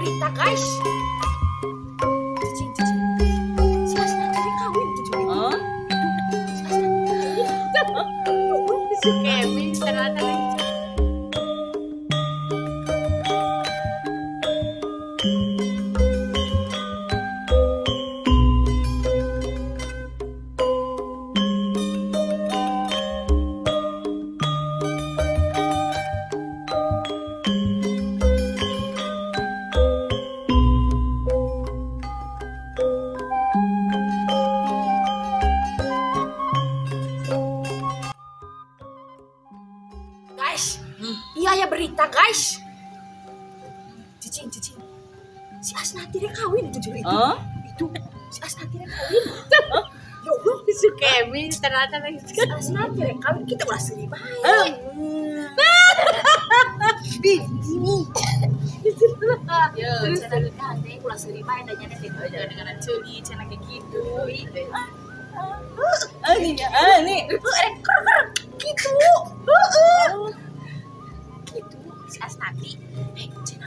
berita guys. Cicing. Si Asnati dia kawin tuh jadi. Oh? Si Asnati. Si Kemi ternyata lagi. Guys, iya ya berita guys. Cicing. Si Asnati dia kawin itu jadi itu. Oh? Itu si Asnati dia kawin. Ya Allah, Si Kemi ternyata lagi. si Asnati dia kawin kita udah sering baik. Ini. Ya, cara nikah teh udah sering baik dan nyana teh dengan celi cina kayak gitu. Ini. Gitu. Gitu si Asnati. Cina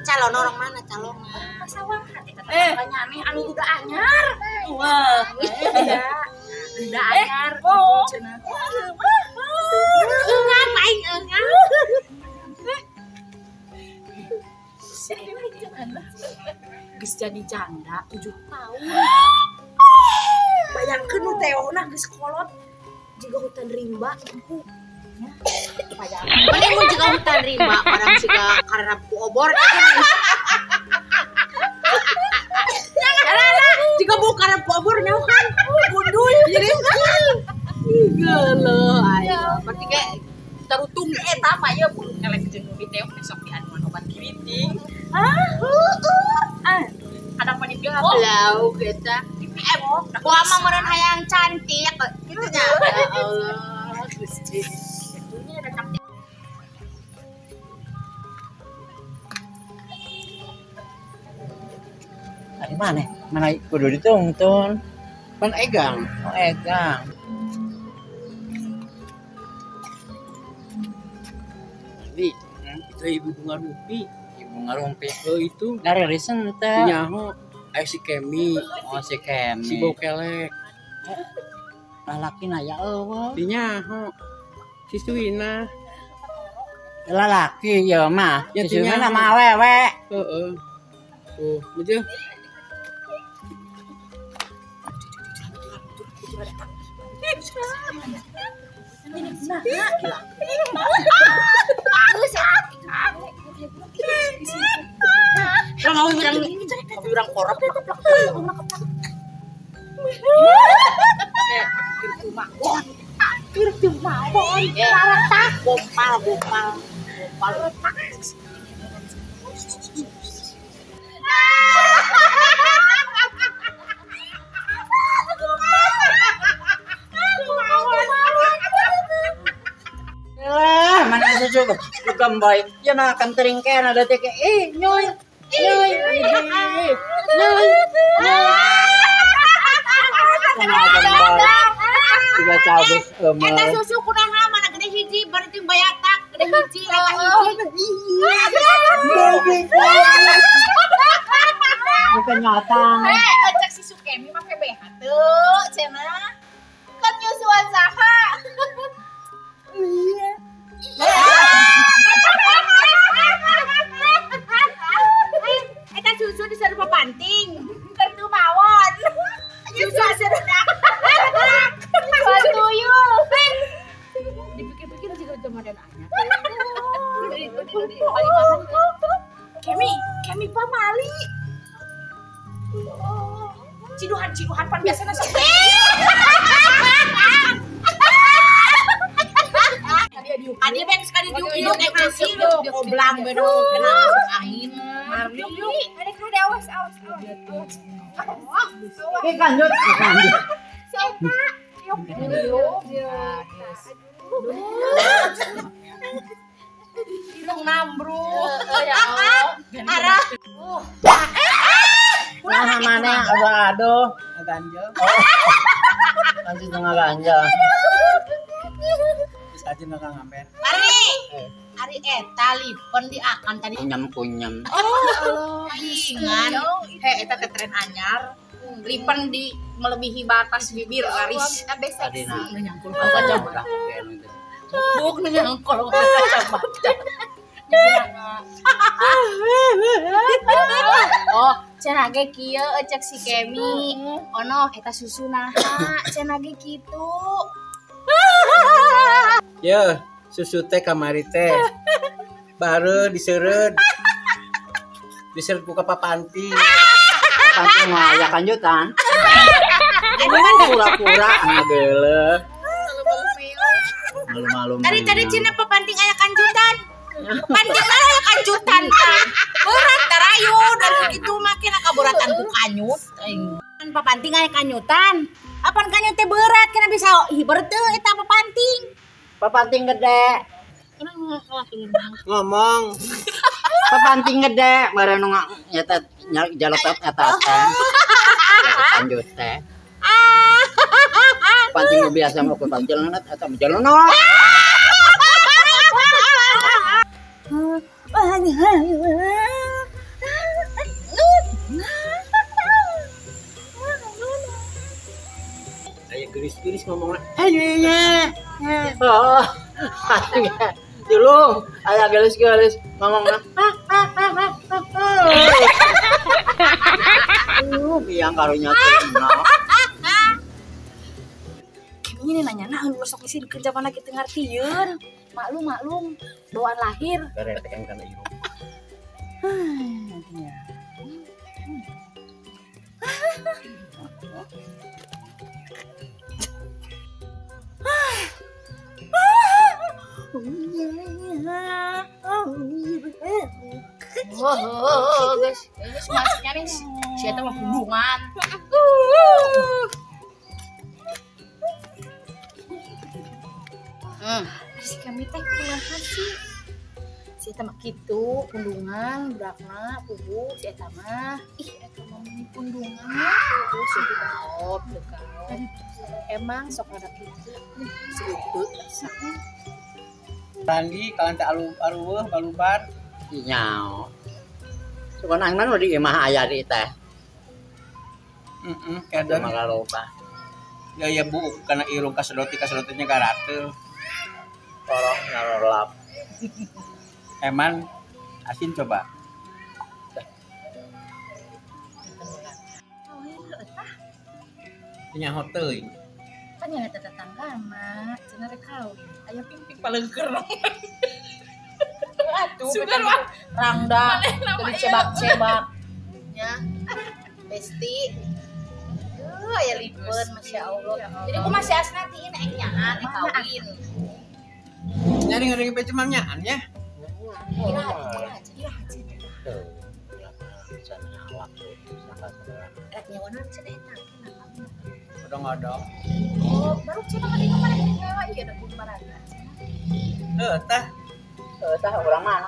calon orang mana calon? Pasawahan eta banyak nih anu udah anyar. Wah. Ya. Udah anyar. Cina. Ngapain enggak? Geus jadi janda 7 tahun. Bayangkeun nu teona geus kolot jiga hutan rimba. Mana mau juga hutan rimba, orang juga karena obor. Jika bukan karena obor nyawa kan, gundul jadi gelo. Berarti kayak tarutung eta mah ya bulu kelek jeung nu diteo besok di anu obat kiriting. Ada panitia Lau kita. Gua mah meureun hayang cantik gitu nya. Ya Allah, Gusti. itunya ada cantik. Di mana? Mana kudu ditungtun. Pan egang. Oh, egang. Di, itu ibu bunga rupi. Ibu ngarumpi. Oh itu Dari risen teh. nyaho ayo si Kemi, Oh, si Kemi. si Bokelek. Lalaki na ya eueuh. Di nyaho. Si Suina. Lalaki ya mah. Ya, Si tinggal. nama awewe. Heeh. Tuh, betul. Mau bilang korap. Gopal. Mana susu kembali. Ya nah kentering kan ada teh nyoy. Tiga cabut Eta susu kunaha mana gede hiji berarti bayatak gede hiji eta hiji. bukan nyotang. Cek si Sukemi make BH tuh cenah. Kan nyusuan saha? Eta susu disuruh papanting. Kertu mawon. Susu serendak. Tuyul. Dipikir-pikir juga udah modern anak. Kemi pamali. Ciduhan pan biasana sepi. Adi bek sekali diuk naik nasi lo oblang bedo kena angin. Yuk. Ada awas. Kanjut. Siapa? Yuk. Ilung nambru. Ya Allah. Arah. Nah mana aduh ganja. Lanjut dengan ganja. aja nggak ngamen. Ari eta lipen di akan tadi. Kunyam. Oh, ingan. Eta teh tren anyar. Lipen di melebihi batas bibir garis. Abe seksi. Nyangkul ka kacamata. Buk nyangkul ka kacamata. Oh, cenah ge kieu cek si Kemi. Ono eta susu naha, cenah ge kitu. Ya, susu teh kamari teh. Baru diseureud. Diseureud ku ka papanti. Papanti mah aya kanjutan. Pura-pura ngageuleuh. Malu-malu. Tadi cina pepanting aya kanjutan. Panting aya kanjutan tah. Berat tarayu dan kitu makin kaburatan ku kanyut. Kan pepanting aya kanyutan. Apan kanyut teh berat kana bisa hiber teu eta pepanting. Papanting gede. Ngomong. Papanting gede bareng nu nyata jalotot eta teh. Kanjut teh. Pancing nu biasa mah ku panjelna eta menjelna. Aya geris-geris ngomongna. Ayeuna. Oh. Dulu aya gelis-gelis ngomongna. Biang karunya teh. Ini nanya naon besok isi kerja mana kita ngartieun. Maklum bawaan lahir. Beretekan kana ieu. Guys, masuknya nih. Si eta mah pundungan. Si kami teh kumaha sih? Si eta mah kitu, pundungan, budakna, pugu, si eta mah. Ih, eta mah meni pundungan. Pugu si dikaop. Emang sok ada kitu. Sebut asa. Tandi kalian teh aluweuh balubar. Nyao. Sebenarnya nu di imah aya di teh. Kada mah loba. Ya Bu, kana irung kasedoti-kasedotnya garateuh. Tolong ngarolap. Eman asin coba. Nya hoteuy. Kan nya eta tetangga mah cenah rek kawin. Aya pimping paleungkeur. Atuh sudah mah rangda dari cebak-cebak. Ya. Besti. Aya lipeun masya Allah. Jadi ku masih asna ti ini nyaan kawin. Nyari-nyari pecemangnyaan ya. Udah ngodong. Oh, baru cina kali kemarin nyewa iya ada kumaraga. Tah urang mana?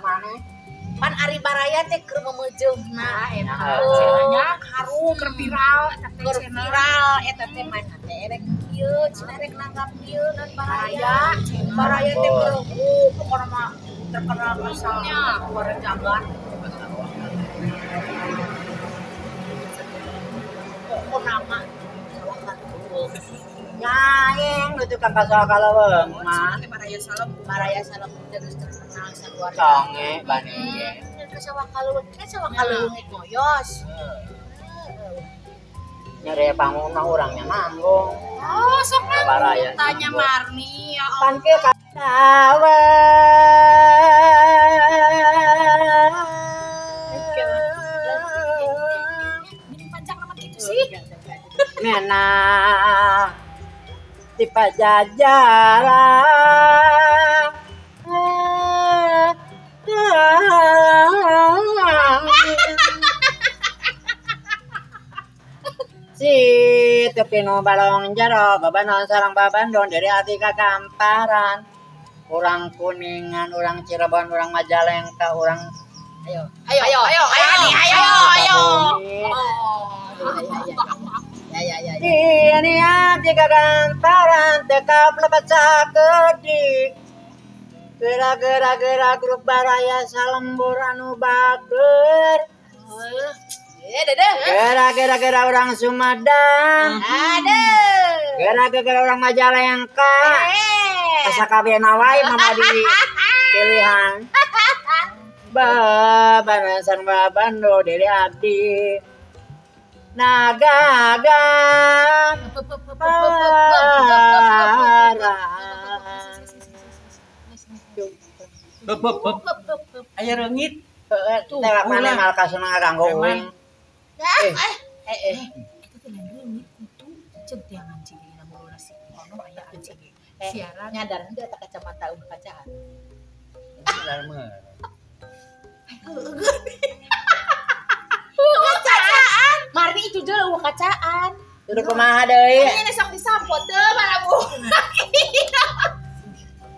Pan Ari Baraya teh keur memejeungna eta cenanya harum keur viral eta teh mana teh rek kieu cenah rek nanggap kieu dan Baraya teh pokona mah terkenal asalnya orang jagat pokona mah Nyaeng nu tukang kasal kaleuweung mah. Baraya salam geus terkenal saluar Songe bani. Sawah kaleuweung ngoyos. Nyari panggung mah urangnya nanggung. Oh, sok Baraya tanya Marni ya pan ke kawe. Bikin panjang nama gitu sih. Mena di pajajaran si tepi nu balong jero babanon sareng babandon dari hati kagamparan urang Kuningan urang Cirebon urang Majalengka urang Ayo. Ini hati kagamparan tekap lepas sakedik Gera grup baraya salembur anu bager. Gera orang Sumedang. Gera orang Majalengka. Kasakabehna wae mamadi pilihan. Babanasan babando dari abdi. Nagagang Aya reungit. Tewak mana mal kasuna ngaganggu uing. Itu teh lain reungit kudu ceuk tiangan cigina muluna si ono aya anjing. Siaran nyadar henteu eta kacamata udah kacaan. Kacaan. Marni itu deh kacaan. Udah kumaha deui? Ini sok disampot teh marabu.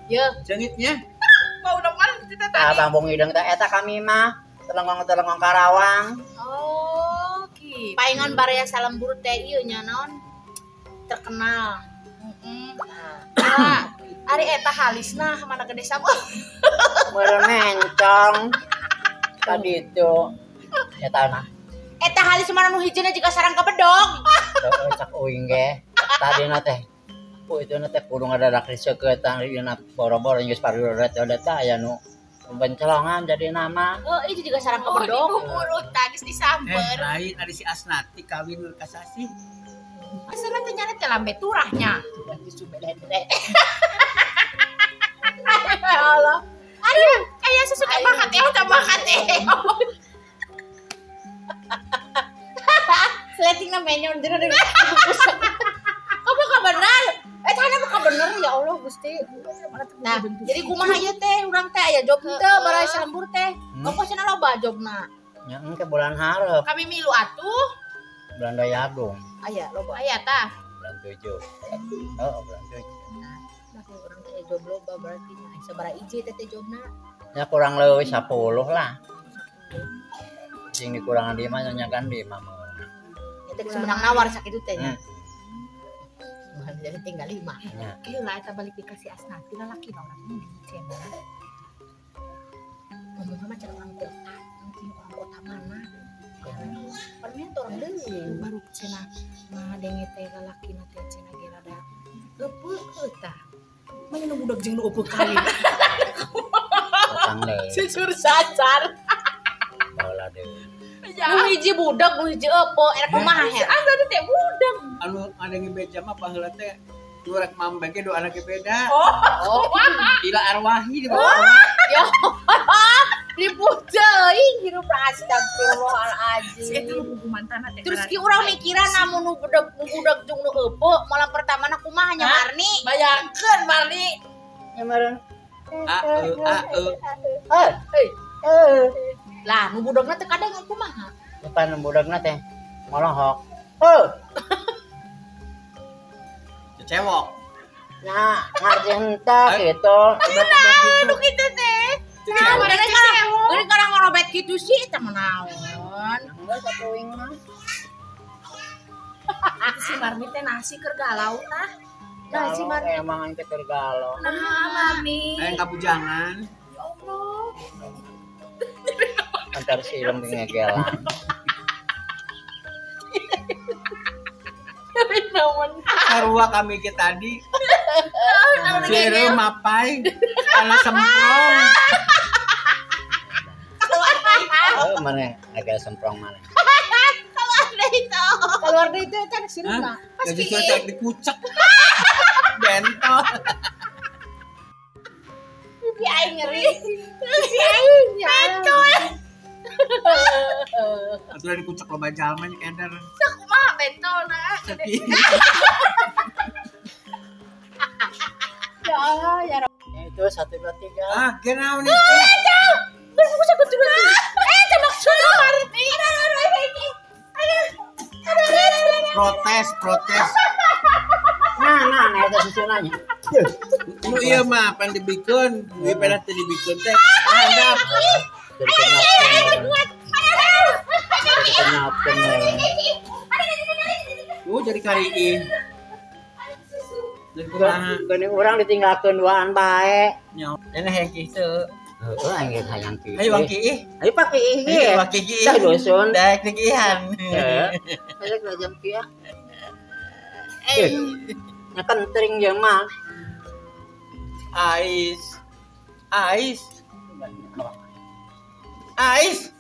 Ya, Jengitnya. mau depan kita Ah, tadi. Bang Bung Ideng teh eta kami mah telengong Karawang. Oh, gitu. Paingan baraya salembur teh ieu nya naon terkenal. Nah, ari eta halisna mana gede sabun. Meureun mencong. Tadi itu eta mah. Eta halis mana nu hijina juga sarang kebedog. Cak uing ge. Tadina teh. Itu teh kudu ngadadak diseukeut dina boro-boro geus pariuret teh aya nu bencolongan jadi nama. Oh, itu juga sarang Oh, kebedog. urut tagis disamper. Lain ada si Asnati kawin ka Sasi. Asana teh nyana teh lambe turahnya. Allah. Aduh, aya sesuka bakat teh bakat teh. Sleting na menyon dina deui. Kamu ka bener? Tanya mah bener ya Allah Gusti. Nah, jadi kumaha ieu teh urang teh aya job teh baraya salembur teh. Kamu cenah loba jobna. Nya engke bulan hareup, Kami milu atuh. bulan Dayagung, Aya loba. Aya tah. bulan 7. Oh, bulan 7. Nah, urang teh aya job loba berarti nya sabaraha hiji teh jobna. Ya kurang leuwih 10 lah. Sing dikurangan 5 nya kan 5 mah. Eta semenang nawar sakitu teh nya. Hmm. Jadi tinggal 5. Nya. Gila eta balik dikasih Asnati lalaki na orang ini cenah. Ngomong mah cenah orang kota. Anjing orang kota mana? Permen orang deui. Baru cenah mah denge teh lalaki na teh cenah ge rada leupeuk tah. Manya nu budak jeung nu eupeuk kali. Utang leuwih. Jujur sacar. Baheula deui. Nu hiji budak, nu hiji eupo, era kumaha her? Anda teh budak. Anu ada ngebeja mah baheula teh durek mambeke do anake beda. Oh, Ila arwahi di ya. Ribut teuing hirup astagfirullahalazim. Si eta nu mantan teh. Terus ki urang mikiran namun nu budak jeung nu eupo, malam pertamana kumaha nya Marni? Bayangkeun Marni. Ya meureun. Lah, nu budakna teh kadang kumaha? Depan budakna teh ngolohok. Heuh. cewek. Nah, ngarti henteu gitu. Nu kitu teh. Nah, geuning kana ngorobet kitu sih eta mah naon? Enggak satu uing mah. Si Marni teh nasi keur galau tah. Nah, si Marni emang engke keur galau. Nah, Marni. Yang kabujangan. Ya Allah. Antar silem di ngegelan. Sarua kami ke tadi. Cere mapai. Ana semprong. Oh, mana agak semprong mana? keluar deui teh eta sirupna. Jadi cocok dikucek. Bentol. Pipi aing ngeri. Pipi aing ya. Atuh dikucek loba jalma nya keder. Kumaha bentolna? Sepi. Ya Allah ya Rabb. Ya itu 1 2 3. Ah, kenaon itu? Bisa betul betul. Maksudnya Marni. Protes. Nah, eta susunannya. Nu ieu mah pan dibikeun, ieu pernah teh dibikeun teh. Handap. Jadi kenapa? Jadi kari Geuning urang ditinggalkeun duaan bae. Nya, ini hayang kitu. Heeh, angge hayang kieu. Ayo waki ih. Ayo pakai ieu. Ayo waki ih. Dah dusun. Daek tigihan. Heeh. Aya kerajaan kieu. Nya kentring jeung mah. Ais. Ais. Ais.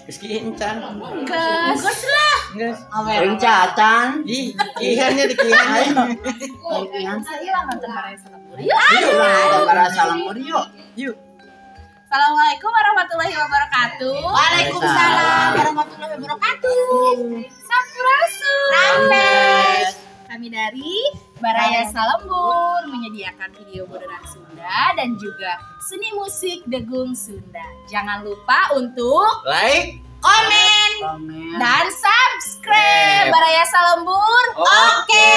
Keski encan. Gas lah. Geus. Aing cacan. Ih, kihannya dikihan. Saya ilang nonton Baraya Salembur. Yuk, para salembur yuk. Yuk. Assalamualaikum warahmatullahi wabarakatuh. Waalaikumsalam warahmatullahi wabarakatuh. Sampurasun. Rampes. Kami dari Baraya Salembur menyediakan video modern Sunda dan juga seni musik Degung Sunda. Jangan lupa untuk Like. Komen. Komen. dan subscribe Baraya Salembur. Oke.